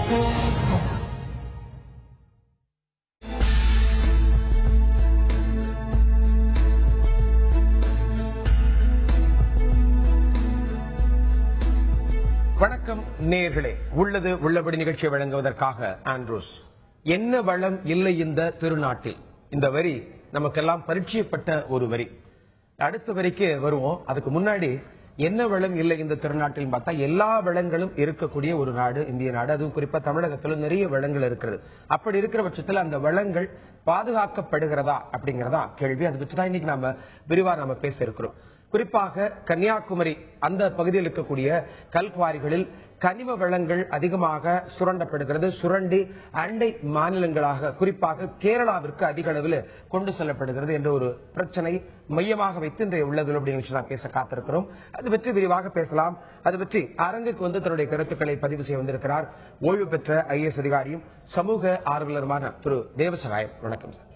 வணக்கம் நேயர்களே, உள்ளது உள்ளபடி நிகழ்ச்சியை வழங்குவதற்காக ஆண்ட்ரூஸ். என்ன வளம் இல்லை இந்த திருநாட்டில்? இந்த வரி நமக்கெல்லாம் பரிச்சயப்பட்ட ஒரு வரி. அடுத்த வரிக்கு வருவோம். அதுக்கு முன்னாடி என்ன வளம் இல்லை இந்த திருநாட்டில் பார்த்தா எல்லா வளங்களும் இருக்கக்கூடிய ஒரு நாடு இந்திய நாடு. அதுவும் குறிப்பா தமிழகத்துல நிறைய வளங்கள் இருக்கிறது. அப்படி இருக்கிற பட்சத்தில் அந்த வளங்கள் பாதுகாக்கப்படுகிறதா அப்படிங்கறதா கேள்வி. அதை பற்றிதான் இன்னைக்கு நாம விரிவா பேச இருக்கிறோம். குறிப்பாக கன்னியாகுமரி அந்த பகுதியில் இருக்கக்கூடிய கல்குவாரிகளில் கனிம வளங்கள் அதிகமாக சுரண்டப்படுகிறது. சுரண்டி அண்டை மாநிலங்களாக குறிப்பாக கேரளாவிற்கு அதிக அளவில் கொண்டு செல்லப்படுகிறது என்ற ஒரு பிரச்சனை மையமாக வைத்து இன்றைய உள்ளது அப்படின்னு பேச காத்திருக்கிறோம். அது பற்றி விரிவாக பேசலாம். அது பற்றி அரங்குக்கு தன்னுடைய கருத்துக்களை பதிவு செய்ய வந்திருக்கிறார் ஓய்வு பெற்ற IAS அதிகாரியும் சமூக ஆர்வலருமான திரு தேவசகாயம். வணக்கம் சார்.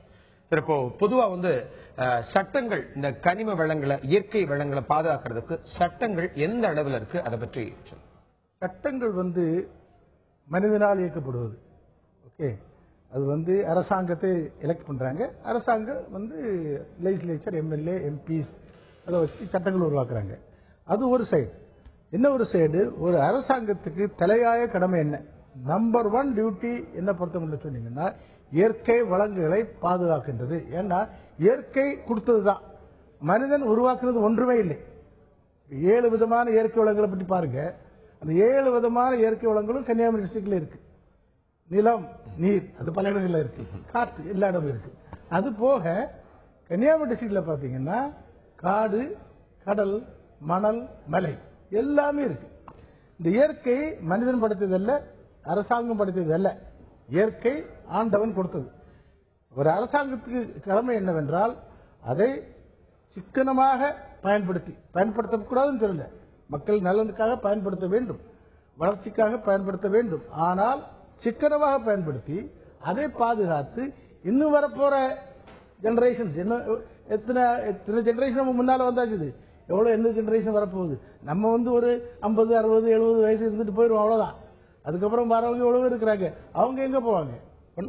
இப்போ பொதுவா சட்டங்கள் இந்த கனிம வளங்களை இயற்கை வளங்களை பாதுகாக்கிறதுக்கு சட்டங்கள் எந்த அளவில் இருக்கு, அதை பற்றி சட்டங்கள் மனிதனால் இயக்கப்படுவது. ஓகே, அது அரசாங்கத்தை எலெக்ட் பண்றாங்க. அரசாங்கம் லெஜிஸ்லேச்சர், MLA, MPs அதை வச்சு சட்டங்கள் உருவாக்குறாங்க. அது ஒரு சைடு. என்ன ஒரு சைடு, ஒரு அரசாங்கத்துக்கு தலையாய கடமை என்ன, நம்பர் 1 டியூட்டி என்ன பொறுத்தவரை சொன்னீங்கன்னா இயற்கை வளங்களை பாதுகாக்கின்றது. ஏன்னா இயற்கை கொடுத்ததுதான், மனிதன் உருவாக்குறது ஒன்றுமே இல்லை. 7 விதமான இயற்கை வளங்களை பற்றி பாருங்க. அந்த 7 விதமான இயற்கை வளங்களும் கன்னியாகுமரி டிஸ்ட்ரிக்ட்ல இருக்கு. நிலம், நீர் அது பல இடங்கள்ல இருக்கு, காற்று எல்லா இடமும் இருக்கு. அது போக கன்னியாகுமரி டிஸ்ட்ரிக்ட்ல பாத்தீங்கன்னா காடு, கடல், மணல், மலை எல்லாமே இருக்கு. இந்த இயற்கை மனிதன் படைத்ததல்ல, அரசாங்கம் படைத்ததல்ல, இயற்கை ஆண்டவன் கொடுத்தது. ஒரு அரசாங்கத்துக்கு கடமை என்னவென்றால் அதை சிக்கனமாக பயன்படுத்தக்கூடாதுன்னு சொல்லல, மக்கள் நலனுக்காக பயன்படுத்த வேண்டும், வளர்ச்சிக்காக பயன்படுத்த வேண்டும். ஆனால் சிக்கனமாக பயன்படுத்தி அதை பாதுகாத்து இன்னும் வரப்போற ஜெனரேஷன்ஸ், எத்தனை ஜெனரேஷன் முன்னால வந்தாச்சு, எவ்வளவு என்ன ஜெனரேஷன் வரப்போகுது. நம்ம ஒரு 50, 60, 70 வயசு இருந்துட்டு போயிடுவோம், அவ்வளவுதான். அதுக்கப்புறம் வரவங்க எவ்வளவு இருக்கிறாங்க, அவங்க எங்க போவாங்க?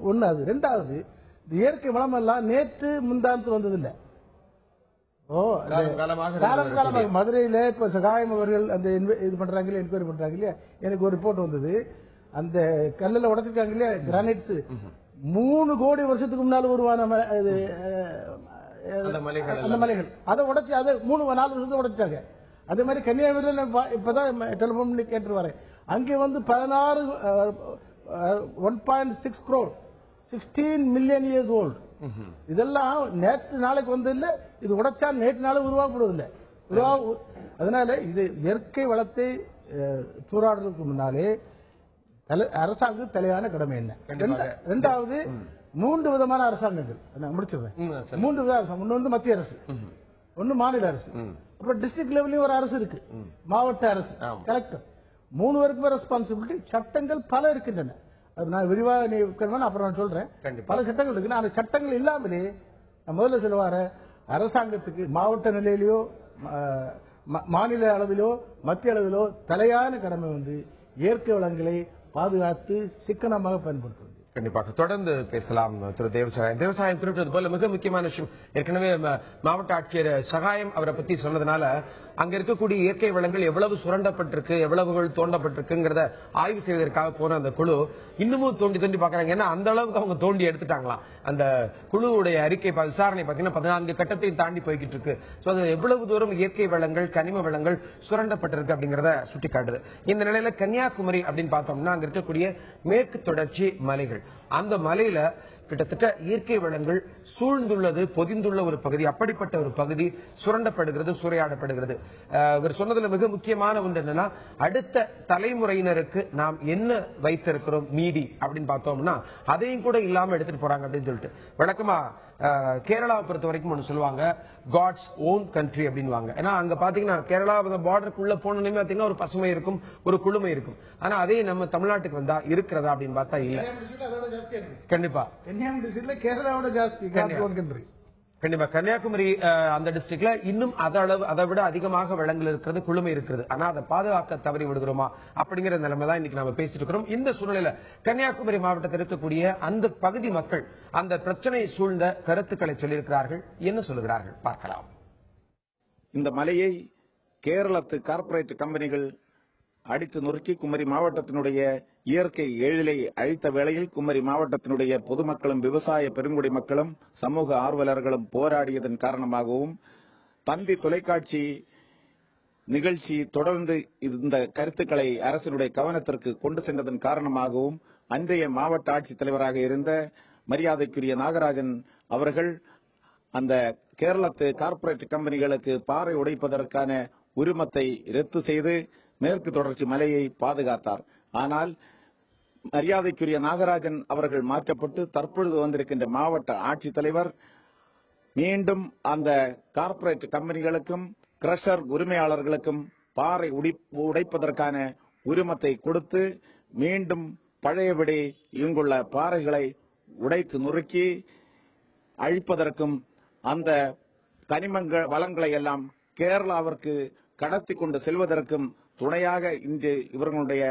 ஒண்ணு அது. ரெண்டாவது, இந்த இயற்கை வளம் எல்லாம் நேற்று முந்தாந்து வந்ததில்லை. காலமாக மதுரையில இப்ப சகாயம் அவர்கள் அந்த இது பண்றாங்க, என்கொயரி பண்றாங்க இல்லையா, எனக்கு ஒரு ரிப்போர்ட் வந்தது. அந்த கல்லில் உடைச்சிருக்காங்க இல்லையா, கிரானைட்ஸ் 3 கோடி வருஷத்துக்கு முன்னால உருவான அந்த மலைகள், அதை உடைச்சு அதை 3-4 வருஷத்துக்கு உடைச்சாங்க. அதே மாதிரி கன்னியாகுமரியில் இப்பதான் டெலிபோன் கேட்டு வரேன். அங்கே 1.6 crore 16 million years old. இதெல்லாம் நேற்று நாளைக்கு இல்ல, இது உடைச்சா நேற்று நாளை உருவாக்கப்படுவதில்லை. அதனால இது இயற்கை வளத்தை சூறாடுறதுக்கு முன்னாலே அரசாங்க தலையான கடமை என்ன. ரெண்டாவது, 3 விதமான அரசாங்கங்கள் முடிச்சிருவேன். 3 வித அரசாங்கம். ஒன்னு மத்திய அரசு, ஒன்னு மாநில அரசு, அப்புறம் டிஸ்ட்ரிக்ட் லெவலையும் ஒரு அரசு இருக்கு, மாவட்ட அரசு, கலெக்டர். 3 பேருக்குமே ரெஸ்பான்சிபிலிட்டி. சட்டங்கள் பல இருக்கின்றன. அது நான் விரிவாக அப்புறம் நான் சொல்றேன். பல சட்டங்கள் இருக்கு. அந்த சட்டங்கள் இல்லாமலே நான் முதல்ல சொல்லுவார அரசாங்கத்துக்கு மாவட்ட நிலையிலோ மாநில அளவிலோ மத்திய அளவிலோ தலையான கடமை இயற்கை வளங்களை பாதுகாத்து சிக்கனமாக பயன்படுத்துவது. கண்டிப்பாக தொடர்ந்து பேசலாம் திரு தேவசகாயம். தேவசகாயம் குறிப்பிட்டது போல மிக முக்கியமான விஷயம், ஏற்கனவே மாவட்ட ஆட்சியர் சகாயம் அவரை பத்தி சொன்னதுனால அங்க இருக்கக்கூடிய இயற்கை வளங்கள் எவ்வளவு சுரண்டப்பட்டிருக்கு, எவ்வளவுகள் தோண்டப்பட்டிருக்குங்கிறத ஆய்வு செய்வதற்காக போன அந்த குழு இன்னமும் தோண்டி பாக்குறாங்க. ஏன்னா அந்த அளவுக்கு அவங்க தோண்டி எடுத்துட்டாங்களாம். அந்த குழுவுடைய அறிக்கை விசாரணை பாத்தீங்கன்னா 14 கட்டத்தையும் தாண்டி போய்கிட்டு இருக்கு. எவ்வளவு தூரம் இயற்கை வளங்கள் கனிம வளங்கள் சுரண்டப்பட்டிருக்கு அப்படிங்கறத சுட்டி காட்டுது. இந்த நிலையில கன்னியாகுமரி அப்படின்னு பார்த்தோம்னா அங்க இருக்கக்கூடிய மேற்கு தொடர்ச்சி மலைகள், அந்த மலையில கிட்டத்தட்ட இயற்கை வளங்கள் சூழ்ந்துள்ளது, பொதிந்துள்ள ஒரு பகுதி. அப்படிப்பட்ட ஒரு பகுதி சுரண்டப்படுகிறது, சூறையாடப்படுகிறது. இவர் சொன்னதுல மிக முக்கியமான ஒன்று என்னன்னா, அடுத்த தலைமுறையினருக்கு நாம் என்ன வைத்திருக்கிறோம் மீதி அப்படின்னு பார்த்தோம்னா அதையும் கூட இல்லாம எடுத்துட்டு போறாங்க அப்படின்னு சொல்லிட்டு. வழக்கமா கேரளாவை பொறுத்த வரைக்கும் ஒன்று சொல்லுவாங்க, காட்ஸ் ஓன் கண்ட்ரி அப்படின்வாங்க. ஏன்னா அங்க பாத்தீங்கன்னா கேரளா பார்டருக்குள்ள போனோமே பாத்தீங்கன்னா ஒரு பசுமை இருக்கும், ஒரு குளுமை இருக்கும். ஆனா அதே நம்ம தமிழ்நாட்டுக்கு வந்தா இருக்கிறதா அப்படின்னு பார்த்தா இல்ல. கண்டிப்பா கேரளாவோட ஜாஸ்தி கண்டிப்பா கன்னியாகுமரி அந்த டிஸ்ட்ரிக்ட்ல இன்னும் அதை விட அதிகமாக வளங்கள் இருக்கிறது, குளுமை இருக்கிறது. ஆனா அதை பாதுகாக்க தவறி விடுகிறோமா அப்படிங்கிற நிலைமை தான் இன்னைக்கு நம்ம பேசிட்டு இருக்கிறோம். இந்த சூழ்நிலையில கன்னியாகுமரி மாவட்டத்தில் இருக்கக்கூடிய அந்த பகுதி மக்கள் அந்த பிரச்சனை சூழ்ந்த கருத்துக்களை சொல்லியிருக்கிறார்கள். என்ன சொல்லுகிறார்கள் பார்க்கலாம். இந்த மலையை கேரளத்து கார்ப்பரேட் கம்பெனிகள் அடித்து நொறுக்கி குமரி மாவட்டத்தினுடைய இயற்கை எழிலை அழித்த வேளையில் குமரி மாவட்டத்தினுடைய பொதுமக்களும் விவசாய பெருங்குடி மக்களும் சமூக ஆர்வலர்களும் போராடியதன் காரணமாகவும் தந்தி தொலைக்காட்சி நிகழ்ச்சி தொடர்ந்து இந்த கருத்துக்களை அரசினுடைய கவனத்திற்கு கொண்டு சென்றதன் காரணமாகவும் அன்றைய மாவட்ட ஆட்சித்தலைவராக இருந்த மரியாதைக்குரிய நாகராஜன் அவர்கள் அந்த கேரளத்து கார்ப்பரேட் கம்பெனிகளுக்கு பாறை உடைப்பதற்கான உரிமத்தை ரத்து செய்து மேற்கு தொடர்ச்சி மலையை பாதுகாத்தார். ஆனால் மரியாதைக்குரிய நாகராஜன் அவர்கள் மாற்றப்பட்டு தற்பொழுது வந்திருக்கின்ற மாவட்ட ஆட்சித்தலைவர் மீண்டும் அந்த கார்ப்பரேட் கம்பெனிகளுக்கும் கிரஷர் உரிமையாளர்களுக்கும் பாறை உடைப்பதற்கான உரிமத்தை கொடுத்து மீண்டும் பழையபடி இங்குள்ள பாறைகளை உடைத்து நொறுக்கி அழிப்பதற்கும் அந்த கனிமங்கள் வளங்களை எல்லாம் கேரளாவிற்கு கடத்தி கொண்டு செல்வதற்கும் துணையாக இன்று இவர்களுடைய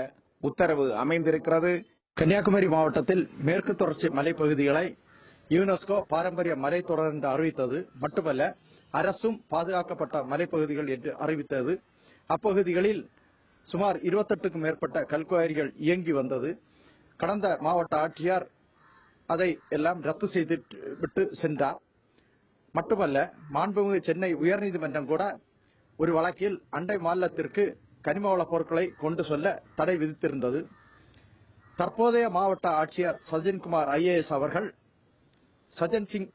உத்தரவு அமைந்திருக்கிறது. கன்னியாகுமரி மாவட்டத்தில் மேற்கு தொடர்ச்சி மலைப்பகுதிகளை யுனெஸ்கோ பாரம்பரிய மலைத்தொடர் என்று அறிவித்தது மட்டுமல்ல, அரசும் பாதுகாக்கப்பட்ட மலைப்பகுதிகள் என்று அறிவித்தது. அப்பகுதிகளில் சுமார் 28க்கும் மேற்பட்ட கல்குவாரிகள் இயங்கி வந்தது. கடந்த மாவட்ட ஆட்சியர் அதை எல்லாம் ரத்து செய்துவிட்டு சென்றார். மட்டுமல்ல, மாண்புமிகு சென்னை உயர்நீதிமன்றம் கூட ஒரு வழக்கில் அண்டை மாநிலத்திற்கு கனிமவள பொருட்களை கொண்டு செல்ல தடை விதித்திருந்தது. தற்போதைய மாவட்ட ஆட்சியர் சஜன் சிங்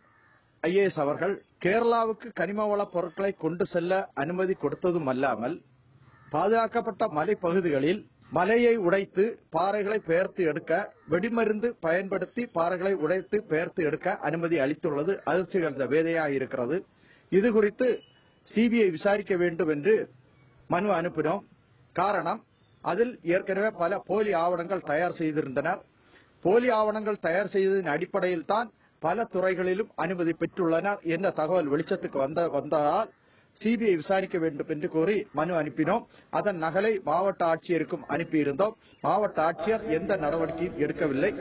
ஐஏஎஸ் அவர்கள் கேரளாவுக்கு கனிமவள பொருட்களை கொண்டு செல்ல அனுமதி கொடுத்ததும் அல்லாமல் பாதுகாக்கப்பட்ட மலைப்பகுதிகளில் மலையை உடைத்து பாறைகளை பெயர்த்து எடுக்க வெடிமருந்து பயன்படுத்தி பாறைகளை உடைத்து பெயர்த்து எடுக்க அனுமதி அளித்துள்ளது அதிர்ச்சி கலந்த வேதையாக இருக்கிறது. இது குறித்து சிபிஐ விசாரிக்க வேண்டும் என்று மனு அனுப்பினோம். காரணம், அதில் ஏற்கனவே பல போலி ஆவணங்கள் தயார் செய்திருந்தனர். போலி ஆவணங்கள் தயார் செய்ததின் அடிப்படையில் தான் பல துறைகளிலும் அனுமதி பெற்றுள்ளனர் என்ற தகவல் வெளிச்சத்துக்கு வந்ததால் சிபிஐ விசாரிக்க வேண்டும் என்று கோரி மனு அனுப்பினோம். அதன் நகலை மாவட்ட ஆட்சியருக்கும் அனுப்பியிருந்தோம். மாவட்ட ஆட்சியர் எந்த நடவடிக்கையும் எடுக்கவில்லை.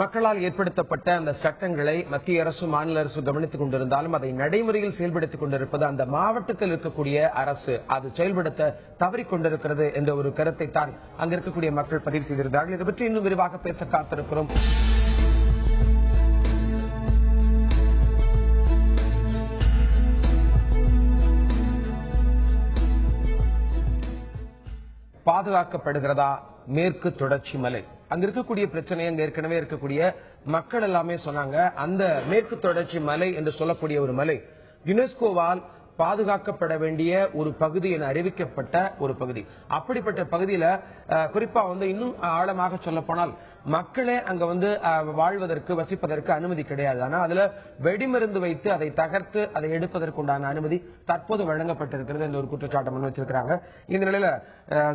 மக்களால் ஏற்படுத்தப்பட்ட அந்த சட்டங்களை மத்திய அரசு மாநில அரசு கவனித்துக் கொண்டிருந்தாலும் அதை நடைமுறையில் செயல்படுத்திக் கொண்டிருப்பது அந்த மாவட்டத்தில் இருக்கக்கூடிய அரசு அது செயல்படுத்த தவறிக் கொண்டிருக்கிறது என்ற ஒரு கருத்தை தான் அங்க இருக்கக்கூடிய மக்கள் பதிவு செய்திருந்தார்கள். இதை பற்றி இன்னும் விரிவாக பேச காத்திருக்கிறோம். பாதுகாக்கப்படுகிறதா மேற்கு தொடர்ச்சி மலை? அங்க இருக்கக்கூடிய பிரச்சனை, அங்க ஏற்கனவே இருக்கக்கூடிய மக்கள் எல்லாமே சொன்னாங்க, அந்த மேற்கு தொடர்ச்சி மலை என்று சொல்லக்கூடிய ஒரு மலை யுனெஸ்கோவால் பாதுகாக்கப்பட வேண்டிய ஒரு பகுதி என அறிவிக்கப்பட்ட ஒரு பகுதி. அப்படிப்பட்ட பகுதியில குறிப்பா இன்னும் ஆழமாக சொல்ல போனால் மக்களே அங்க வாழ்வதற்கு வசிப்பதற்கு அனுமதி கிடையாது. ஆனா அதுல வெடிமருந்து வைத்து அதை தகர்த்து அதை எடுப்பதற்கு உண்டான அனுமதி தற்போது வழங்கப்பட்டிருக்கிறது என்ற ஒரு குற்றச்சாட்டு முன் வச்சிருக்காங்க. இந்த நிலையில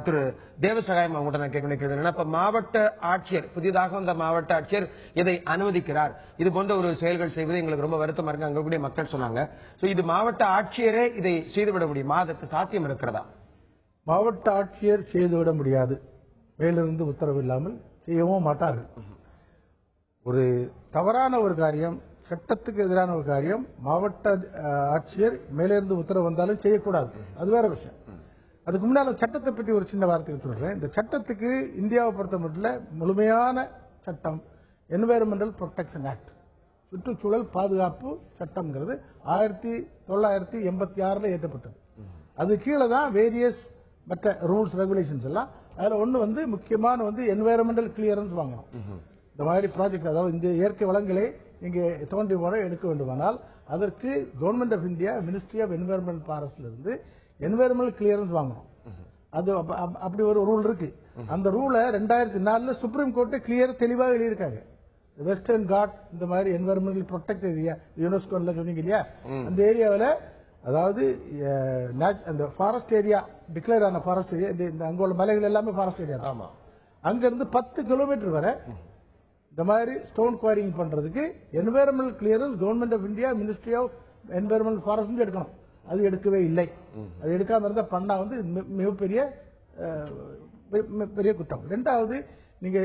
திரு தேவசகாயம் அவங்கள்ட்ட நான் கேட்க நினைக்கிறது, இப்ப மாவட்ட ஆட்சியர் புதிதாக வந்த மாவட்ட ஆட்சியர் இதை அனுமதிக்கிறார். இது போன்ற ஒரு செயல்கள் செய்வது எங்களுக்கு ரொம்ப வருத்தமா இருக்கு அங்க கூடிய மக்கள் சொன்னாங்க. இது மாவட்ட ஆட்சியரே இதை செய்துவிட முடியுமா? அதற்கு சாத்தியம் இருக்கிறதா? மாவட்ட ஆட்சியர் செய்துவிட முடியாது. மேலிருந்து உத்தரவு இல்லாமல் செய்யவும் மாட்டார்கள். ஒரு தவறான ஒரு காரியம், சட்டத்துக்கு எதிரான ஒரு காரியம் மாவட்ட ஆட்சியர் மேலிருந்து உத்தரவு வந்தாலும் செய்யக்கூடாது. அது வேற விஷயம். அதுக்கு முன்னால சட்டத்தை பற்றி ஒரு சின்ன வார்த்தை சொல்றேன். இந்த சட்டத்துக்கு இந்தியாவை பொறுத்த மட்டும் முழுமையான சட்டம் என்வைரன்மெண்டல் ப்ரொடெக்ஷன் ஆக்ட், சுற்றுச்சூழல் பாதுகாப்பு சட்டம்ங்கிறது 1986 ஏற்றப்பட்டது. அது கீழே தான் வேரியஸ் மற்ற ரூல்ஸ் ரெகுலேஷன்ஸ் எல்லாம். அதுல ஒண்ணு முக்கியமான என்வைரன்மெண்டல் கிளியரன்ஸ் வாங்கணும். இந்த மாதிரி ப்ராஜெக்ட், அதாவது இந்த இயற்கை வளங்களை இங்கே தோன்றி போற எடுக்க வேண்டுமானால் அதற்கு government of India ministry of environment ஃபாரஸ்ட்ல இருந்து என்வைரன்மெண்டல் கிளியரன்ஸ் வாங்கணும். அது அப்படி ஒரு ரூல் இருக்கு. அந்த ரூலை 2004 சுப்ரீம் கோர்ட் கிளியர் தெளிவாக எழுதியிருக்காங்க. வெஸ்டர்ன் காட் இந்த மாதிரி என்வைரன்மெண்டல் ப்ரொடெக்ட் ஏரியா யுனெஸ்கோ சொன்னீங்க இல்லையா, அந்த ஏரியாவில் அதாவது அந்த ஃபாரஸ்ட் ஏரியா டிக்ளேர் ஆன ஃபாரஸ்ட் ஏரியா, இந்த அங்க உள்ள மலைகள் எல்லாமே ஃபாரஸ்ட் ஏரியா தான். அங்க இருந்து 10 கிலோமீட்டர் வரை இந்த மாதிரி ஸ்டோன் குவாரிங் பண்றதுக்கு environmental clearance government of India ministry of environment forest எடுக்கணும். அது எடுக்கவே இல்லை. அது எடுக்காம இருந்தா பண்ணா வந்து மிகப்பெரிய பெரிய குற்றம். ரெண்டாவது, நீங்க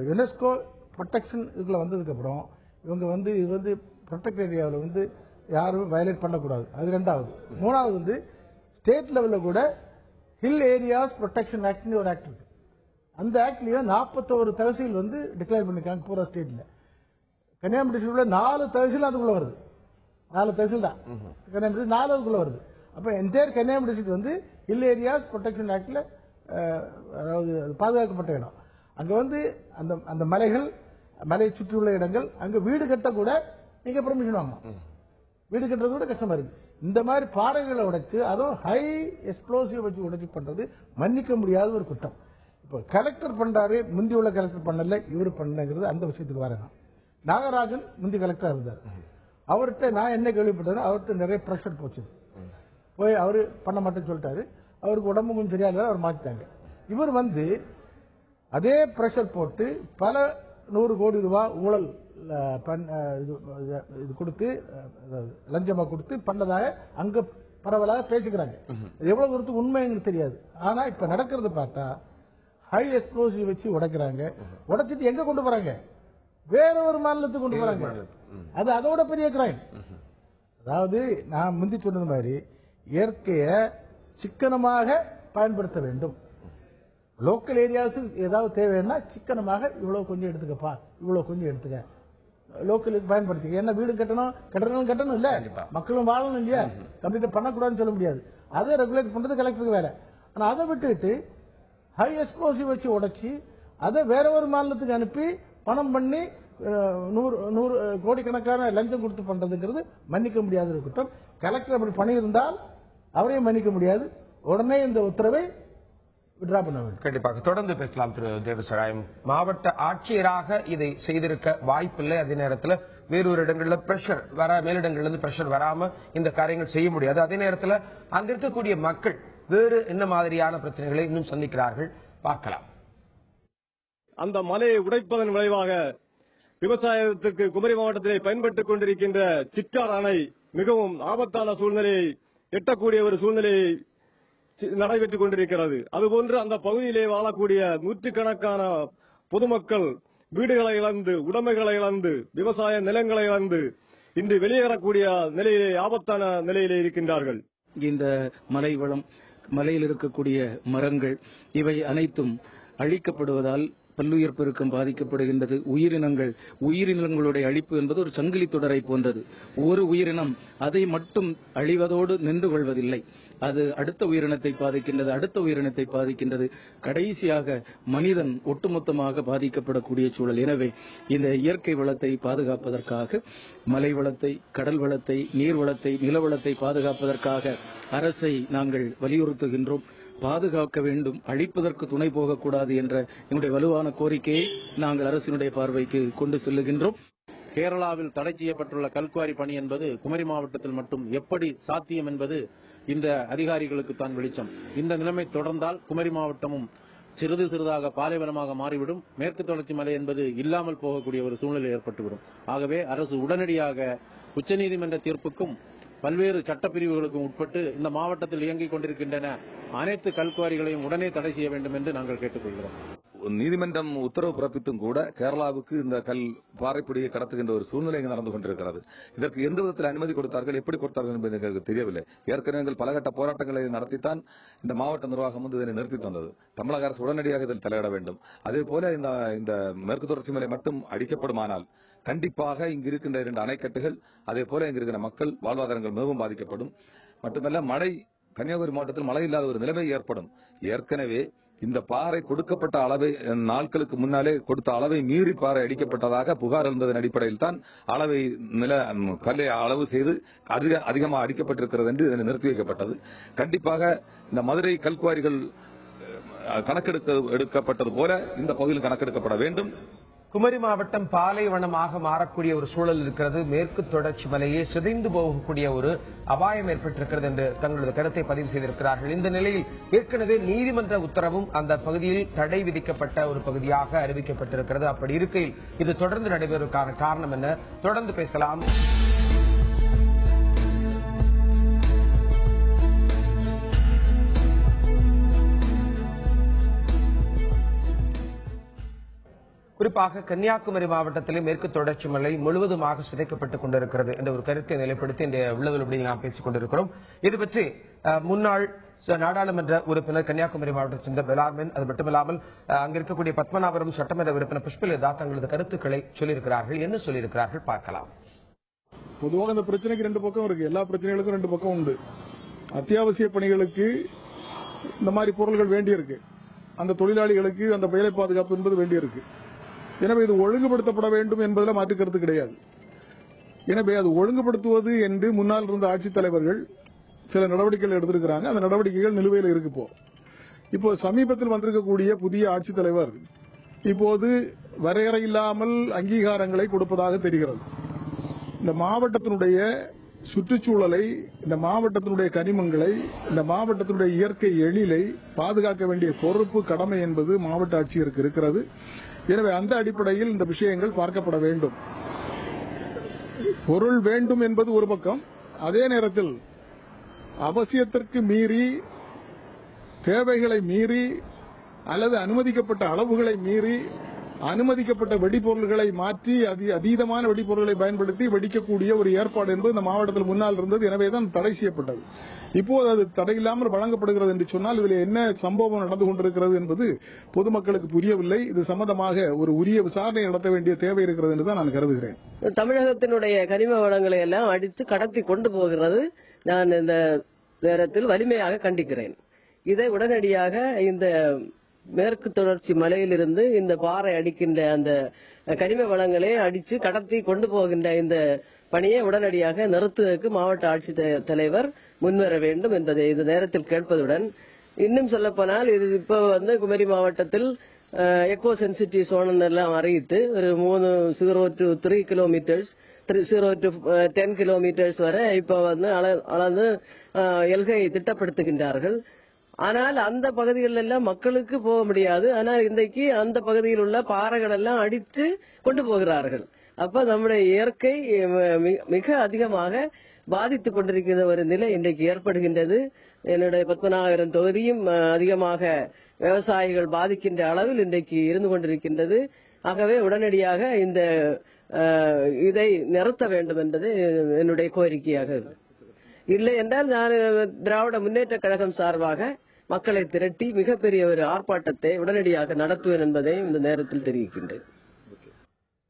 யுனெஸ்கோ ப்ரொடெக்ஷன் இதுல வந்ததுக்கு அப்புறம் இவங்க வந்து இது வந்து ப்ரொடெக்ட் ஏரியாவில் வந்து யாரும் வயலேட் பண்ணக்கூடாது. அது ரெண்டாவது. மூணாவது வந்து ஸ்டேட் லெவல்ல கூட ஹில் ஏரியாஸ் ப்ரொடெக்ஷன் ஆக்ட்னு ஒரு ஆக்ட் இருக்கு. அந்த ஆக்ட்லயும் 41 தகசீல் வந்து டிக்ளேர் பண்ணிருக்காங்க பூரா ஸ்டேட்ல. கன்னியாகுமரி டிஸ்ட்ரிக்ட்ல 4 தகசீல் அதுக்குள்ள வருது. 4 தகசீல் தான் கன்னியாகுமரி 4 அதுக்குள்ள வருது. அப்ப என்டையர் கன்னியாகுமரி டிஸ்ட்ரிக்ட் வந்து ஹில் ஏரியாஸ் ப்ரொடெக்ஷன் ஆக்ட்ல அதாவது பாதுகாக்கப்பட்ட இடம். அங்க வந்து அந்த மலைகள், மலையை சுற்றியுள்ள இடங்கள், அங்க வீடு கட்ட கூட நீங்க பெர்மிஷன் வாங்கணும். வீடு கட்டுறது கூட கஷ்டமா இருக்கு. இந்த மாதிரி பாறைகளை உடைச்சு, அதுவும் ஹை எக்ஸ்ப்ளோசிவ் வச்சு உடைச்சு பண்றது மன்னிக்க முடியாத ஒரு குற்றம். இப்போ கலெக்டர் பண்றாரு, முந்தி உள்ள கலெக்டர் பண்ணல, இவரு பண்ணுங்கிறது அந்த விஷயத்துக்கு வரேன். நாகராஜன் முந்தி கலெக்டரா இருந்தார். அவர்கிட்ட நான் என்ன கேள்விப்பட்டேன், அவர்கிட்ட நிறைய பிரஷர் போச்சு. போய் அவரு பண்ண மாட்டேன்னு சொல்லிட்டாரு. அவருக்கு உடம்பு கொஞ்சம் சரியா இருந்தாலும் அவர் மாத்திட்டாங்க. இவர் வந்து அதே பிரஷர் போட்டு பல 100 கோடி ரூபாய் ஊழல் இது கொடுத்து லஞ்சமா கொடுத்து பண்ணதாக அங்க பரவலாக பேசிக்கிறாங்க. எவ்வளவு தூரத்துக்கு உண்மை எங்களுக்கு தெரியாது. ஆனா இப்ப நடக்கிறது பார்த்தா ஹை எக்ஸ்ப்ளோசிவ் வச்சு உடைக்கிறாங்க. உடைச்சிட்டு எங்க கொண்டு போறாங்க? வேற ஒரு மாநிலத்துக்கு கொண்டு போறாங்க. அது அதோட பெரிய கிரைம். அதாவது நான் முந்தி சொன்னது மாதிரி இயற்கையை சிக்கனமாக பயன்படுத்த வேண்டும். லோக்கல் ஏரியாவுக்கு ஏதாவது தேவைன்னா சிக்கனமாக இவ்வளவு கொஞ்சம் எடுத்துக்கப்பா, இவ்வளவு கொஞ்சம் எடுத்துக்க, லோக்கலுக்கு பயன்படுத்தி. என்ன வீடு கட்டணும் இல்ல, மக்களும் வாழணும் இல்லையா, கம்ப்ளீட்டா பண்ணக்கூடாதுன்னு சொல்ல முடியாது. அதை ரெகுலேட் பண்றது கலெக்டருக்கு வேலை. ஆனா அதை விட்டுட்டு ஹை எக்ஸ்ப்ளோசிவ் வச்சு உடைச்சி அதை வேற ஒரு மாநிலத்துக்கு அனுப்பி பணம் பண்ணி 100 கோடிக்கணக்கான லஞ்சம் கொடுத்து பண்றதுங்கிறது மன்னிக்க முடியாத ஒரு குற்றம். கலெக்டர் அப்படி பண்ணியிருந்தால் அவரையும் மன்னிக்க முடியாது. உடனே இந்த உத்தரவை விட்ரா பண்ண வேண்டும். கண்டிப்பாக தொடர்ந்து பேசலாம் திரு தேவசகாயம். மாவட்ட ஆட்சியராக இதை செய்திருக்க வாய்ப்பில்லை. அதே நேரத்தில் வேறொரு இடங்களில் பிரஷர் மேலிடங்கள்ல இருந்து பிரஷர் வராம இந்த காரியங்கள் செய்ய முடியாது. அதே நேரத்தில் அங்க இருக்கக்கூடிய மக்கள் வேறு என்ன மாதிரியான பிரச்சனைகளை இன்னும் சந்திக்கிறார்கள் பார்க்கலாம். அந்த மலையை உடைப்பதன் விளைவாக விவசாயத்திற்கு குமரி மாவட்டத்திலே பயன்பட்டுக் கொண்டிருக்கின்ற சிற்றார் அணை மிகவும் ஆபத்தான சூழ்நிலையை எட்டக்கூடிய ஒரு சூழ்நிலையை நடைபெற்றுக் கொண்டிருக்கிறது. அதுபோன்று அந்த பகுதியிலே வாழக்கூடிய நூற்றுக்கணக்கான பொதுமக்கள் வீடுகளை இழந்து, உடைமைகளை இழந்து, விவசாய நிலங்களை இழந்து இன்று வெளியேறக்கூடிய நிலையிலே, ஆபத்தான நிலையிலே இருக்கின்றார்கள். இந்த மலை வளம், மலையில் இருக்கக்கூடிய மரங்கள் இவை அனைத்தும் அழிக்கப்படுவதால் பல்லுயிர் பெருக்கம் பாதிக்கப்படுகின்றது. உயிரினங்களுடைய அழிப்பு என்பது ஒரு சங்கிலி தொடரை போன்றது. ஒரு உயிரினம் அதை மட்டும் அழிவதோடு நின்று கொள்வதில்லை. அது அடுத்த உயிரினத்தை பாதிக்கின்றது, அடுத்த உயிரினத்தை பாதிக்கின்றது. கடைசியாக மனிதன் ஒட்டுமொத்தமாக பாதிக்கப்படக்கூடிய சூழல். எனவே இந்த இயற்கை வளத்தை பாதுகாப்பதற்காக, மலை வளத்தை, கடல் வளத்தை, நீர் வளத்தை, நில வளத்தை பாதுகாப்பதற்காக அரசை நாங்கள் வலியுறுத்துகின்றோம். பாதுகாக்க வேண்டும், அழிப்பதற்கு துணை போகக்கூடாது என்ற எங்களுடைய வலுவான கோரிக்கையை நாங்கள் அரசினுடைய பார்வைக்கு கொண்டு செல்லுகின்றோம். கேரளாவில் தடை செய்யப்பட்டுள்ள கல்குவாரி பணி என்பது குமரி மாவட்டத்தில் மட்டும் எப்படி சாத்தியம் என்பது இந்த அதிகாரிகளுக்கு தான் வெளிச்சம். இந்த நிலைமை தொடர்ந்தால் குமரி மாவட்டமும் சிறிது சிறிதாக பாலைவனமாக மாறிவிடும். மேற்கு தொடர்ச்சி மலை என்பது இல்லாமல் போகக்கூடிய ஒரு சூழ்நிலை ஏற்பட்டுவிடும். ஆகவே அரசு உடனடியாக உச்சநீதிமன்ற தீர்ப்புக்கும் பல்வேறு சட்டப்பிரிவுகளுக்கும் உட்பட்டு இந்த மாவட்டத்தில் இயங்கிக் கொண்டிருக்கின்றன அனைத்து கல்குவாரிகளையும் உடனே தடை செய்ய வேண்டும் என்று நாங்கள் கேட்டுக்கொள்கிறோம். நீதிமன்றம் உத்தரவு பிறப்பித்தும் கூட கேரளாவுக்கு இந்த கல் பாறைப்பொடியை கடத்துகின்ற ஒரு சூழ்நிலை நடந்து கொண்டிருக்கிறது. இதற்கு எந்த விதத்தில் அனுமதி கொடுத்தார்கள், எப்படி கொடுத்தார்கள் என்பது எங்களுக்கு தெரியவில்லை. ஏற்கனவே பலகட்ட போராட்டங்களை நடத்தித்தான் இந்த மாவட்ட நிர்வாகம் வந்து இதனை நிறுத்தி தந்தது. தமிழக அரசு உடனடியாக இதில் தலையிட வேண்டும். அதே போல இந்த மேற்கு தொடர்ச்சி மலை மட்டும் அடிக்கப்படுமானால் கண்டிப்பாக இங்கு இருக்கின்ற 2 அணைக்கட்டுகள், அதே போல இங்கு இருக்கிற மக்கள் வாழ்வாதாரங்கள் மிகவும் பாதிக்கப்படும். மட்டுமல்ல, மழை கன்னியாகுமரி மாவட்டத்தில் மழை இல்லாத ஒரு நிலைமை ஏற்படும். ஏற்கனவே இந்த பாறை கொடுக்கப்பட்ட அளவை நாட்களுக்கு முன்னாலே கொடுத்த அளவை மீறி பாறை அடிக்கப்பட்டதாக புகார் இருந்ததன் அடிப்படையில் தான் கல்லை அளவு செய்து அதிகமாக அடிக்கப்பட்டிருக்கிறது என்று இதனை நிறுத்தி வைக்கப்பட்டது. கண்டிப்பாக இந்த மதுரை கல்குவாரிகள் கணக்கெடுக்கப்பட்டது போல இந்த பகுதியில் கணக்கெடுக்கப்பட வேண்டும். குமரி மாவட்டம் பாலைவனமாக மாறக்கூடிய ஒரு சூழல் இருக்கிறது. மேற்கு தொடர்ச்சி மலையே சிதைந்து போகக்கூடிய ஒரு அபாயம் ஏற்பட்டிருக்கிறது என்று தங்களது கருத்தை பதிவு செய்திருக்கிறார்கள். இந்த நிலையில் ஏற்கனவே நீதிமன்ற உத்தரவும் அந்த பகுதியில் தடை விதிக்கப்பட்ட ஒரு பகுதியாக அறிவிக்கப்பட்டிருக்கிறது. அப்படி இருக்கையில் இது தொடர்ந்து நடைபெறுவதற்கான காரணம் என்ன? தொடர்ந்து பேசலாம். குறிப்பாக கன்னியாகுமரி மாவட்டத்திலே மேற்கு தொடர்ச்சி மலை முழுவதுமாக சிதைக்கப்பட்டுக் கொண்டிருக்கிறது என்ற ஒரு கருத்தை நிலைப்படுத்தி இந்த உள்ளது நாம் பேசிக் கொண்டிருக்கிறோம். இது பற்றி முன்னாள் நாடாளுமன்ற உறுப்பினர் கன்னியாகுமரி மாவட்டத்தை சேர்ந்த பெலார்மென், அது மட்டுமில்லாமல் அங்க இருக்கக்கூடிய பத்மநாபபுரம் சட்டமன்ற உறுப்பினர் புஷ்பலதா தங்களது கருத்துக்களை சொல்லியிருக்கிறார்கள். என்ன சொல்லியிருக்கிறார்கள் பார்க்கலாம். பொதுவாக இந்த பிரச்சனைக்கு ரெண்டு பக்கம் இருக்கு. எல்லா பிரச்சனைகளுக்கும் ரெண்டு பக்கம் உண்டு. அத்தியாவசிய பணிகளுக்கு இந்த மாதிரி பொருள்கள் வேண்டியிருக்கு. அந்த தொழிலாளிகளுக்கு அந்த வேலை பாதுகாப்பு என்பது வேண்டியிருக்கு. எனவே இது ஒழுங்குபடுத்தப்பட வேண்டும் என்பதில் மாற்று கருத்து கிடையாது. எனவே அது ஒழுங்குபடுத்துவது என்று முன்னால் இருந்த ஆட்சித் தலைவர்கள் சில நடவடிக்கைகள் எடுத்திருக்கிறாங்க. அந்த நடவடிக்கைகள் நிலுவையில் இருக்கு. இப்போ சமீபத்தில் வந்திருக்கக்கூடிய புதிய ஆட்சித் தலைவர் இப்போது வரையறை இல்லாமல் அங்கீகாரங்களை கொடுப்பதாக தெரிகிறது. இந்த மாவட்டத்தினுடைய சுற்றுச்சூழலை, இந்த மாவட்டத்தினுடைய கனிமங்களை, இந்த மாவட்டத்தினுடைய இயற்கை எழிலை பாதுகாக்க வேண்டிய பொறுப்பு, கடமை என்பது மாவட்ட ஆட்சியருக்கு இருக்கிறது. எனவே அந்த அடிப்படையில் இந்த விஷயங்கள் பார்க்கப்பட வேண்டும். பொருள் வேண்டும் என்பது ஒரு பக்கம், அதே நேரத்தில் அவசியத்திற்கு மீறி, தேவைகளை மீறி அல்லது அனுமதிக்கப்பட்ட அளவுகளை மீறி அனுமதிக்கப்பட்ட வெடிபொருள்களை மாற்றி அதீதமான வெடிபொருள்களை பயன்படுத்தி வெடிக்கக்கூடிய ஒரு ஏற்பாடு என்பது இந்த மாவட்டத்தில் முன்னால் இருந்தது. எனவேதான் தடை செய்யப்பட்டது. இப்போது அது தடையில்லாமல் வழங்கப்படுகிறது என்று சொன்னால் இதில் என்ன சம்பவம் நடந்து கொண்டிருக்கிறது என்பது பொதுமக்களுக்கு புரியவில்லை. இது சம்பந்தமாக ஒரு உரிய விசாரணை நடத்த வேண்டிய தேவை இருக்கிறது என்று தான் நான் கருதுகிறேன். தமிழகத்தினுடைய கனிம வளங்களை எல்லாம் அடித்து கடத்தி கொண்டு போகிறது நான் இந்த நேரத்தில் வலிமையாக கண்டிக்கிறேன். இதை உடனடியாக இந்த மேற்கு தொடர்ச்சி மலையிலிருந்து இந்த பாறை அடிக்கின்ற அந்த கனிம வளங்களை அடித்து கடத்தி கொண்டு போகின்ற இந்த பணியை உடனடியாக நிறுத்துவதற்கு மாவட்ட ஆட்சித் தலைவர் முன்வர வேண்டும் என்பதை இந்த நேரத்தில் கேட்பதுடன், இன்னும் சொல்லப்போனால் இது இப்போ குமரி மாவட்டத்தில் எக்கோ சென்சிட்டிவ் சோன் எல்லாம் அறிவித்து ஒரு 0 to 3 கிலோமீட்டர்ஸ் 0 to 10 கிலோமீட்டர்ஸ் வரை இப்போ அளந்து எல்கை திட்டப்படுத்துகின்றார்கள். ஆனால் அந்த பகுதிகளில் எல்லாம் மக்களுக்கு போக முடியாது. ஆனால் இன்றைக்கு அந்த பகுதியில் உள்ள பாறைகள் எல்லாம் அடித்து கொண்டு போகிறார்கள். அப்ப நம்முடைய இயற்கை மிக அதிகமாக பாதித்துக் கொண்டிருக்கிற ஒரு நிலை இன்றைக்கு ஏற்படுகின்றது. என்னுடைய 19,000 தொகுதியும் அதிகமாக விவசாயிகள் பாதிக்கின்ற அளவில் இன்றைக்கு இருந்து கொண்டிருக்கின்றது. ஆகவே உடனடியாக இந்த இதை நிறுத்த வேண்டும் என்பது என்னுடைய கோரிக்கையாக இருக்கு. இல்லை என்றால் நான் திராவிட முன்னேற்ற கழகம் சார்பாக மக்களை திரட்டி மிகப்பெரிய ஒரு ஆர்ப்பாட்டத்தை உடனடியாக நடத்துவேன் என்பதை இந்த நேரத்தில் தெரிவிக்கின்றேன்.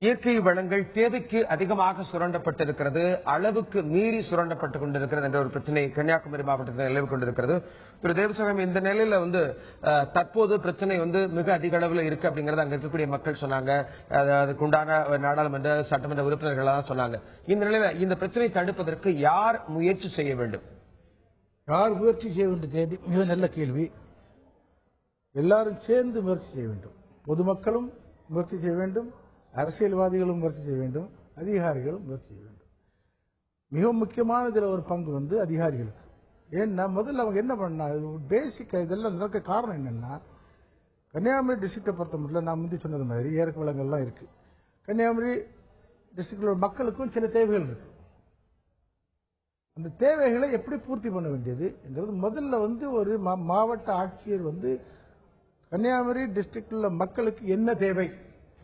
இயற்கை வளங்கள் தேவைக்கு அதிகமாக சுரண்டப்பட்டிருக்கிறது, அளவுக்கு மீறி சுரண்டப்பட்டுக் கொண்டிருக்கிறது என்ற ஒரு பிரச்சனை கன்னியாகுமரி மாவட்டத்தில் நிலவி கொண்டிருக்கிறது. திரு தேவசகம், இந்த நிலையில தற்போது பிரச்சனை மிக அதிக அளவில் இருக்கு அப்படிங்கறது அங்க இருக்கக்கூடிய மக்கள் சொன்னாங்க. அதுக்குண்டான நாடாளுமன்ற சட்டமன்ற உறுப்பினர்கள் சொன்னாங்க. இந்த நிலையில இந்த பிரச்சனையை தடுப்பதற்கு யார் முயற்சி செய்ய வேண்டும்? யார் முயற்சி செய்ய வேண்டும்? மிக நல்ல கேள்வி. எல்லாரும் சேர்ந்து முயற்சி செய்ய வேண்டும். பொதுமக்களும் முயற்சி செய்ய வேண்டும், அரசியல்வாதிகளும் முயற்சி செய்ய வேண்டும், அதிகாரிகளும் முயற்சி செய்ய வேண்டும். மிக முக்கியமான இதில் ஒரு பங்கு அதிகாரிகளுக்கு. ஏன்னா முதல்ல அவங்க என்ன பண்ணா, பேசிக் இதெல்லாம் நடக்க காரணம் என்னன்னா, கன்னியாகுமரி டிஸ்ட்ரிக்டை பொறுத்த மட்டும் நான் முந்தி சொன்னது மாதிரி இயற்கை வளங்கள்லாம் இருக்கு. கன்னியாகுமரி டிஸ்ட்ரிக்டில் மக்களுக்கும் சில தேவைகள் இருக்கு. அந்த தேவைகளை எப்படி பூர்த்தி பண்ண வேண்டியது என்றது முதல்ல ஒரு மாவட்ட ஆட்சியர் கன்னியாகுமரி டிஸ்ட்ரிக்ட்ல மக்களுக்கு என்ன தேவை,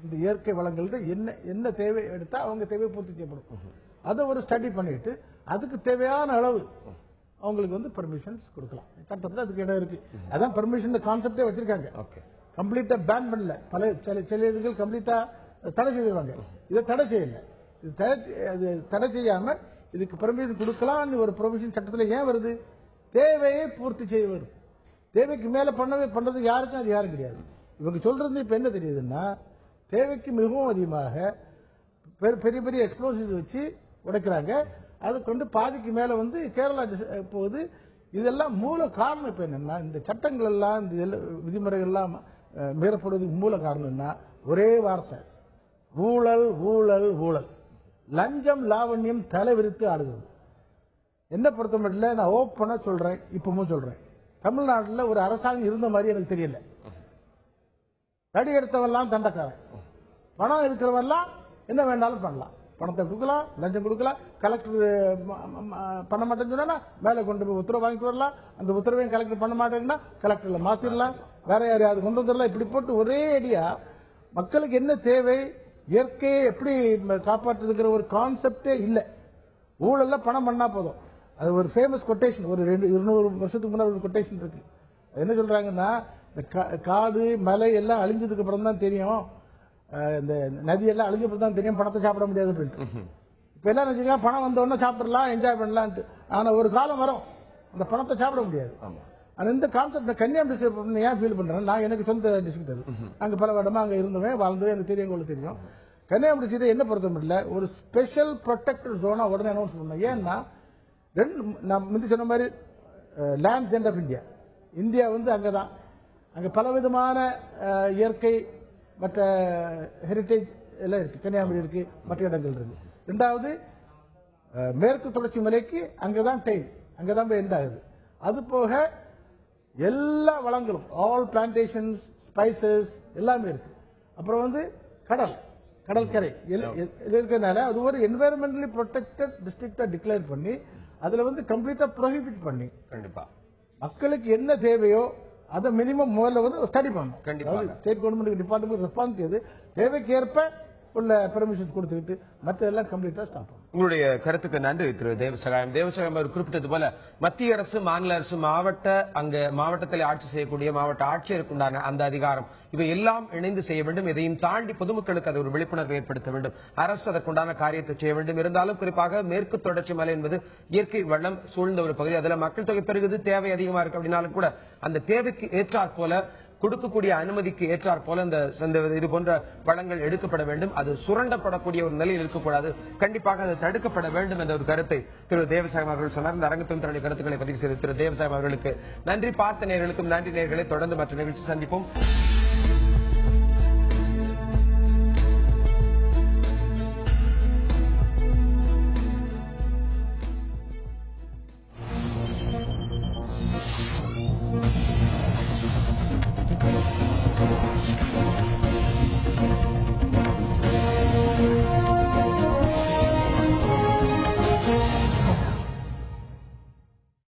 இந்த இயற்கை வளங்கள் என்ன தேவை எடுத்தா அவங்க தேவை பூர்த்தி செய்யப்படும், அதை ஒரு ஸ்டடி பண்ணிட்டு அதுக்கு தேவையான அளவு அவங்களுக்கு பெர்மிஷன்ஸ் கொடுக்கலாம். சட்டத்தில் அதுக்கு இடம் இருக்கு. அதான் பெர்மிஷன் கான்செப்டே வச்சிருக்காங்க. கம்ப்ளீட்டா பேன் பண்ணல, பல சில இதுகள் கம்ப்ளீட்டா தடை செய்வாங்க. இதை தடை செய்யல. இது தடை செய்யாம இதுக்கு பெர்மிஷன் கொடுக்கலாம் ஒரு ப்ரொவிஷன் சட்டத்தில் ஏன் வருது? தேவையை பூர்த்தி செய்ய வரும். தேவைக்கு மேல பண்றது யாருக்கும் அதிகாரம் கிடையாது. இவங்க சொல்றது இப்ப என்ன தெரியுதுன்னா, தேவைக்கு மிகவும் அதிகமாக பெரிய பெரிய எக்ஸ்ப்ளோசிவ்ஸ் வச்சு உடைக்கிறாங்க. அது கொண்டு பாதிக்கு மேல கேரளா போகுது. இதெல்லாம் மூல காரணம் இப்ப என்னன்னா, இந்த சட்டங்கள் எல்லாம் இந்த விதிமுறைகள் எல்லாம் மீறப்படுவதற்கு மூல காரணம்னா ஒரே வார்த்தை, ஊழல் ஊழல் ஊழல். லஞ்சம் லாவண்யம் தலைவிரித்து ஆடுகிறது. என்ன பொறுத்த மட்டும் நான் ஓப்பனா சொல்றேன், இப்பவும் சொல்றேன், தமிழ்நாட்டில் ஒரு அரசாங்கம் இருந்த மாதிரி எனக்கு தெரியல. தடி எடுத்தவெல்லாம் தண்டக்காரன், பணம் இருக்கிறவெல்லாம் என்ன வேண்டாலும் பண்ணலாம். பணத்தை கொடுக்கலாம், லஞ்சம் கொடுக்கலாம். கலெக்டர் பண்ண மாட்டேன்னு சொன்னா மேல கொண்டு போய் உத்தரவு வாங்கிட்டு வரலாம். அந்த உத்தரவையும் கலெக்டர் பண்ண மாட்டேன்னா கலெக்டர்ல மாத்திரலாம், வேற யாரையாவது கொண்டு வந்துடலாம். இப்படி போட்டு ஒரே அடியா மக்களுக்கு என்ன தேவை, இயற்கையை எப்படி காப்பாற்றுதுங்கிற ஒரு கான்செப்டே இல்லை. ஊழல்ல பணம் பண்ணா போதும். அது ஒரு ஃபேமஸ் கொட்டேஷன், ஒரு 200 வருஷத்துக்கு முன்னாடி ஒரு கொட்டேஷன் இருக்கு. என்ன சொல்றாங்கன்னா, இந்த காடு மலை எல்லாம் அழிஞ்சதுக்கு அப்புறம் தான் தெரியும், இந்த நதி எல்லாம் அழிஞ்சப்பறம் தான் தெரியும் பணத்தை சாப்பிட முடியாது அப்படின்ட்டு. இப்ப எல்லாம் நினைச்சீங்கன்னா பணம் வந்த உடனே சாப்பிடலாம், என்ஜாய் பண்ணலான்ட்டு. ஆனா ஒரு காலம் வரும் அந்த பணத்தை சாப்பிட முடியாது. ஆனா இந்த கான்செப்ட் கன்னியாகுமரி ஏன் ஃபீல் பண்றேன், நான் எனக்கு சொந்த டிஸ்ட்ரிக்ட் அது, அங்க பல வருடமா அங்க இருந்தவன் வாழ்ந்தவன், எனக்கு தெரியும், உங்களுக்கு தெரியும். கன்னியாகுமரி சீட்டை என்ன பொறுத்த முடியல ஒரு ஸ்பெஷல் ப்ரொடெக்டட் ஜோனா உடனே அனௌன்ஸ் பண்ணேன். ஏன்னா நான் முந்தி சொன்ன மாதிரி லேண்ட் ஜெண்ட் ஆஃப் இந்தியா, இந்தியா வந்து அங்கதான், அங்க பல விதமான இயற்கை மற்ற ஹெரிட்டேஜ் எல்லாம் இருக்கு. கன்னியாகுமரி இருக்கு, மற்ற இடங்கள் இருக்கு. ரெண்டாவது மேற்கு தொடர்ச்சி மலைக்கு அங்கதான் டைம், அங்கதான் போய் எண்ட் ஆகுது. அது போக எல்லா வளங்களும், ஆல் பிளான்டேஷன்ஸ், ஸ்பைசஸ் எல்லாமே இருக்கு. அப்புறம் வந்து கடற்கரை இருக்கிறதுனால அது ஒரு என்வைரன்மெண்டலி ப்ரொடெக்டட் டிஸ்ட்ரிக்டா டிக்ளேர் பண்ணி அதுல வந்து கம்ப்ளீட்டா ப்ரோஹிபிட் பண்ணி கண்டிப்பா மக்களுக்கு என்ன தேவையோ அதை மினிமம் முதல்ல வந்து ஸ்டடி பண்ணணும். கண்டிப்பா ஸ்டேட் கவர்மெண்ட் டிபார்ட்மெண்ட் ரெஸ்பான்ஸ் செய்து தேவைக்கு ஏற்ப உள்ள பெர்மிஷன் கொடுத்துக்கிட்டு மற்ற எல்லாம் கம்ப்ளீட்டா ஸ்டாப் பண்ணும். உங்களுடைய கருத்துக்கு நன்றி திரு தேவசகாயம். தேவசகாயம் அவர் குறிப்பிட்டது போல மத்திய அரசு, மாநில அரசு, மாவட்டத்தில் ஆட்சி செய்யக்கூடிய மாவட்ட ஆட்சியருக்கு உண்டான அந்த அதிகாரம் இவை எல்லாம் இணைந்து செய்ய வேண்டும். இதையும் தாண்டி பொதுமக்களுக்கு அது ஒரு விழிப்புணர்வு ஏற்படுத்த வேண்டும். அரசு அதற்குண்டான காரியத்தை செய்ய வேண்டும். இருந்தாலும் குறிப்பாக மேற்கு தொடர்ச்சி மலை என்பது இயற்கை வளம் சூழ்ந்த ஒரு பகுதி. அதுல மக்கள் தொகை பெருகுது, தேவை அதிகமா இருக்கு. அப்படின்னாலும் கூட அந்த தேவைக்கு ஏற்றாற் போல கொடுக்கக்கூடிய அனுமதிக்கு ஏற்றாற் போல இந்த இது போன்ற வளங்கள் எடுக்கப்பட வேண்டும். அது சுரண்டப்படக்கூடிய ஒரு நிலையில் இருக்கக்கூடாது. கண்டிப்பாக அது தடுக்கப்பட வேண்டும் என்ற ஒரு கருத்தை திரு தேவசாயம் அவர்கள் சொன்னார். இந்த அரங்கத்தின் தன்னுடைய கருத்துக்களை பதிவு செய்த திரு தேவசாயம் அவர்களுக்கு நன்றி. பார்த்த நேயர்களுக்கும் நன்றி. நேயர்களை தொடர்ந்து மற்ற நிகழ்ச்சி சந்திப்போம்.